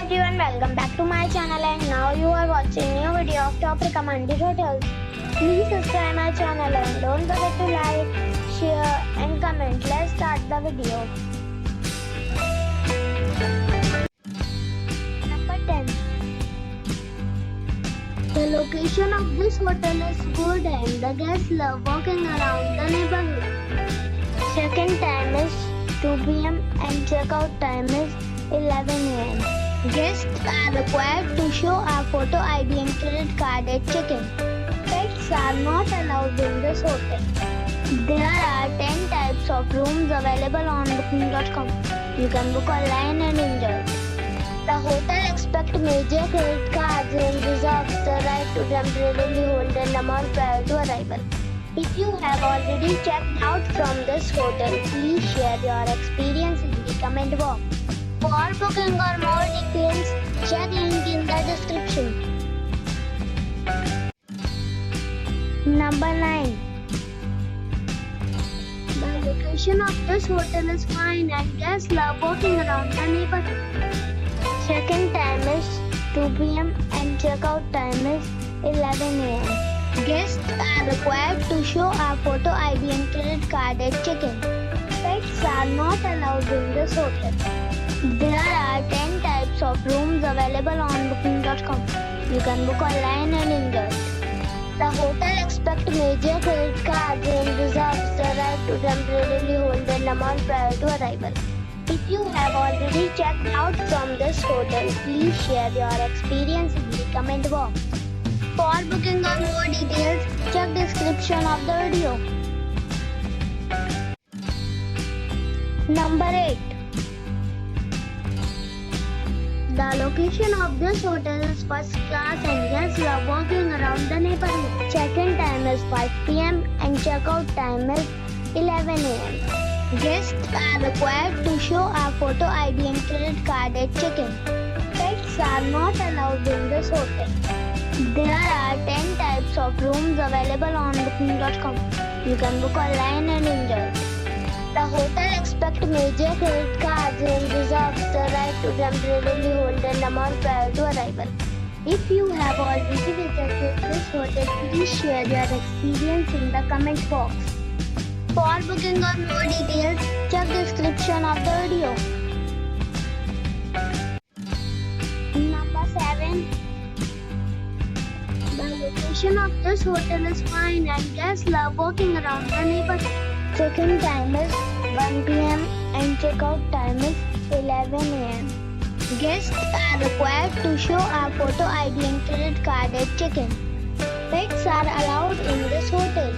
everyone, welcome back to my channel and now you are watching new video of top recommended hotels. Please subscribe my channel and don't forget to like, share and comment. Let's start the video. Number 10. The location of this hotel is good and the guests love walking around the neighborhood. Check-in time is 2 p.m. and check-out time is 11 a.m. Guests are required to show a photo ID and credit card at check-in. Pets are not allowed in this hotel. There are 10 types of rooms available on booking.com. You can book online and enjoy it. The hotel expects major credit cards and reserves the right to temporarily hold an amount prior to arrival. If you have already checked out from this hotel, please share your experience in the comment box. For booking or more details, check link in the description. Number 9. The location of this hotel is fine and guests love walking around the neighborhood. Check-in time is 2 p.m. and check-out time is 11 a.m. Guests are required to show a photo ID and credit card at check-in. Pets are not allowed in this hotel. There are 10 types of rooms available on booking.com. You can book online and enjoy it. The hotel expects major credit cards and reserves the right to temporarily hold an amount prior to arrival. If you have already checked out from this hotel, please share your experience in the comment box. For booking or more details, check description of the video. Number 8. The location of this hotel is first class and guests love walking around the neighborhood. Check-in time is 5 p.m. and check-out time is 11 a.m. Guests are required to show a photo ID and credit card at check-in. Pets are not allowed in this hotel. There are 10 types of rooms available on booking.com. You can book online and enjoy it. The hotel expects major credit cards and reserves the right to temporarily hold an amount prior to arrival. If you have already visited this hotel, please share your experience in the comment box. For booking or more details, check description of the video. Number 7. The location of this hotel is fine and guests love walking around the neighborhood. Check-in time is 1 p.m. and check-out time is 11 a.m. Guests are required to show a photo ID and credit card at check-in. Pets are allowed in this hotel.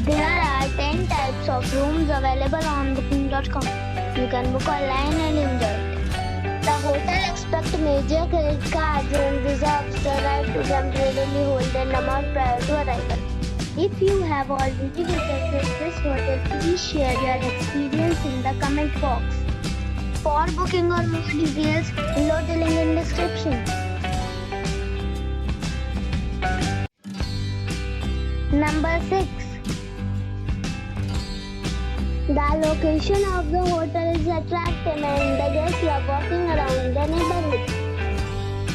There are 10 types of rooms available on booking.com. You can book online and enjoy it. The hotel expects major credit cards and reserves the right to temporarily hold an amount prior to arrival. If you have already visited this hotel, please share your experience in the comment box. For booking or more details, below the link in description. Number 6. The location of the hotel is attractive and the guests love walking around the neighborhood.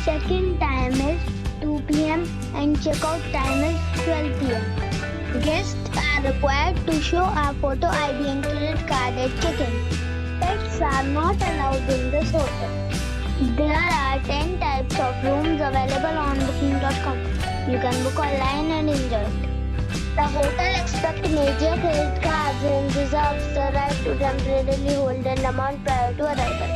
Check-in time is 2 p.m. and check-out time is 12 p.m. Guests are required to show a photo ID and credit card at check-in. Pets are not allowed in this hotel. There are 10 types of rooms available on booking.com. You can book online and enjoy it. The hotel expects major credit cards and reserves the right to temporarily hold an amount prior to arrival.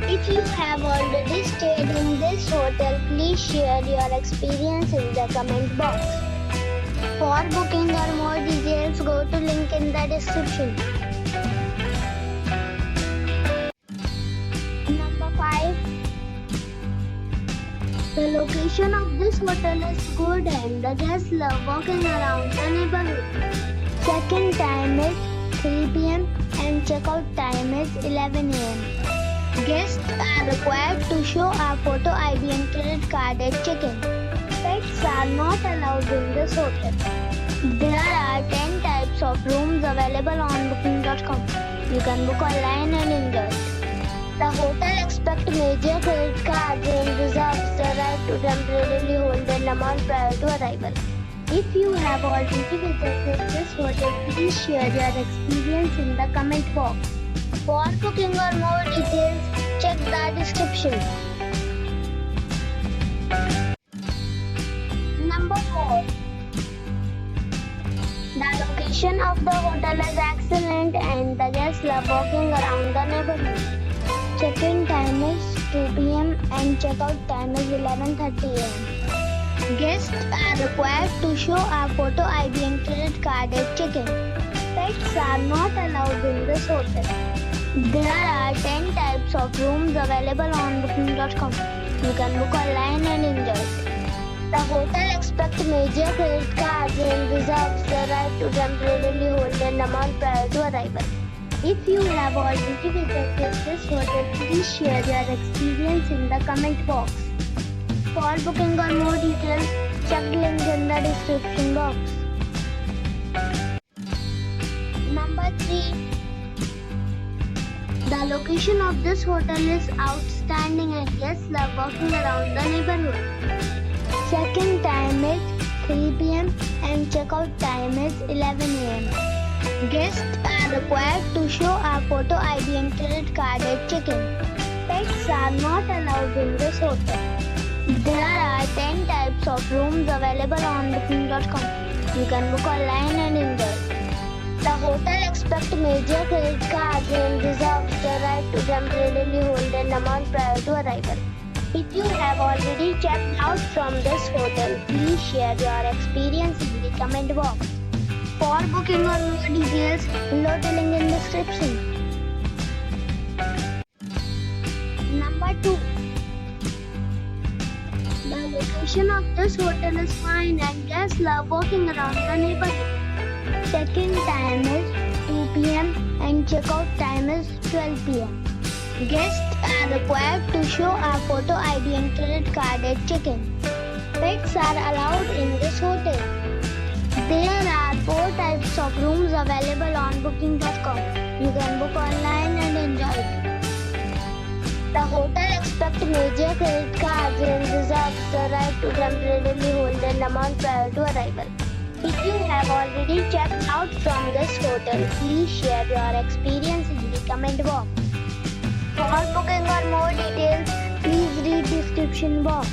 If you have already stayed in this hotel, please share your experience in the comment box. For booking or more details, go to link in the description. Number 5. The location of this hotel is good and the guests love walking around the neighborhood. Check-in time is 3 p.m. and check-out time is 11 a.m. Guests are required to show a photo ID and credit card at check-in. Pets are not allowed in this hotel. There are 10 types of rooms available on booking.com. You can book online and enjoy it. The hotel expects expect major credit cards and reserves the right to temporarily hold an amount prior to arrival. If you have already visited this hotel, please share your experience in the comment box. For booking or more details, check the description. Number 4. The location of the hotel is excellent and the guests love walking around the neighborhood. Check-in time is 2 p.m. and check-out time is 11:30 a.m. Guests are required to show a photo ID and credit card at check-in. Pets are not allowed in this hotel. There are 10 types of rooms available on booking.com. You can book online and enjoy it. The hotel expects major credit cards and reserves the right to temporarily hold an amount prior to arrival. If you have already visited this hotel, please share your experience in the comment box. For booking or more details, check the link in the description box. Number 3. The location of this hotel is outstanding and guests love walking around the neighborhood. Check-in time is 3 p.m. and check-out time is 11 a.m. Guests are required to show a photo ID and credit card at check-in. Pets are not allowed in this hotel. There are 10 types of rooms available on booking.com. You can book online and enjoy it. The hotel expects major credit cards and reserves the right to temporarily hold an amount prior to arrival. If you have already checked out from this hotel, please share your experience in the comment box. For booking or more details, below the link in description. Number 2. The location of this hotel is fine and guests love walking around the neighborhood. Check-in time is 2 p.m. and check-out time is 12 p.m. Guests are required to show a photo ID and credit card at check-in. Pets are allowed in this hotel. There are 4 types of rooms available on booking.com. You can book online and enjoy it. The hotel expects major credit cards and reserves the right to temporarily hold an amount prior to arrival. If you have already checked out from this hotel, please share your experience in the comment box. For booking or more details, please read description box.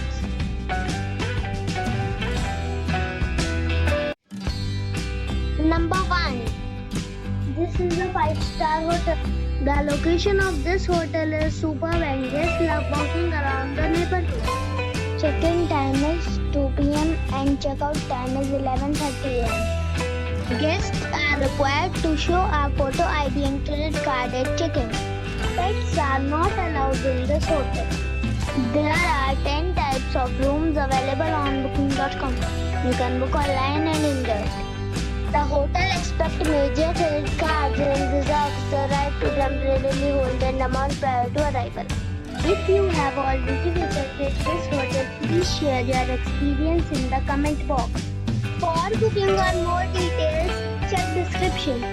Number 1. This is a 5-star hotel. The location of this hotel is superb and guests love walking around the neighborhood. Check-in time is 2 p.m. and check-out time is 11:30 a.m. Guests are required to show a photo ID and credit card at check-in. Pets are not allowed in this hotel. There are 10 types of rooms available on booking.com. You can book online and enjoy it. The hotel expects major credit cards and reserves the right to temporarily hold an amount prior to arrival. If you have already visited this hotel, please share your experience in the comment box. For booking or more details, check description.